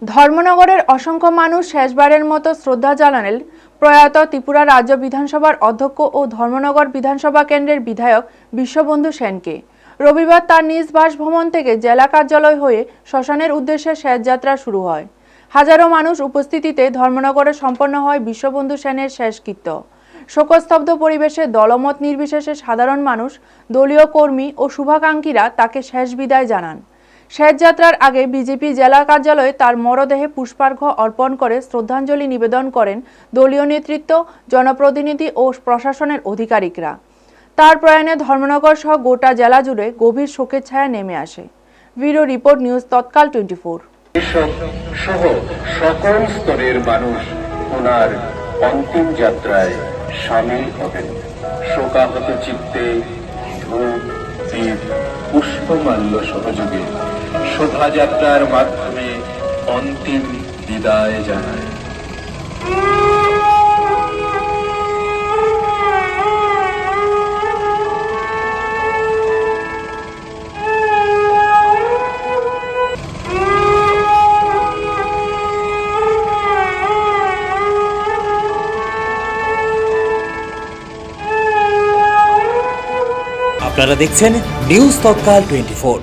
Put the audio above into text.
ধর্মনগরের অসংখ্য মানুষ শেষবারের মতো শ্রদ্ধা জানালেন প্রয়াত ত্রিপুরা রাজ্য বিধানসভার অধ্যক্ষ ও ধর্মনগর বিধানসভা কেন্দ্রের বিধায়ক বিশ্ববন্ধু সেনকে। রবিবার তার নিজ বাসভবন থেকে জেলা কার্যালয় হয়ে শ্মশানের উদ্দেশ্যে শেষযাত্রা শুরু হয়। হাজারো মানুষ উপস্থিতিতে ধর্মনগরে সম্পন্ন হয় বিশ্ববন্ধু সেনের শেষকৃত্য। শোকস্তব্ধ পরিবেশে দলমত নির্বিশেষে সাধারণ মানুষ, দলীয় কর্মী ও শুভাকাঙ্ক্ষীরা তাকে শেষ বিদায় জানান। শেষযাত্রার আগে বিজেপি জেলা কার্যালয়ে তার মরদেহে পুষ্পার্ঘ্য অর্পণ করে শ্রদ্ধাঞ্জলি নিবেদন করেন দলীয় নেতৃত্ব, জনপ্রতিনিধি ও প্রশাসনের আধিকারিকরা। তার প্রয়াণে ধর্মনগর সহ গোটা জেলা জুড়ে গভীর শোকের ছায়া নেমে আসে। ব্যুরো রিপোর্ট, নিউজ তৎকাল 24। সহ সকল স্তরের মানুষ ওনার অন্তিম যাত্রায় সামিল হবেন। শোকাহত চিত্তে ধূপ, দীপ, পুষ্পমাল্য সহযোগে শোভাযাত্রার মাধ্যমে অন্তিম বিদায় জানায়। আপনারা দেখছেন নিউজ তৎকাল 24।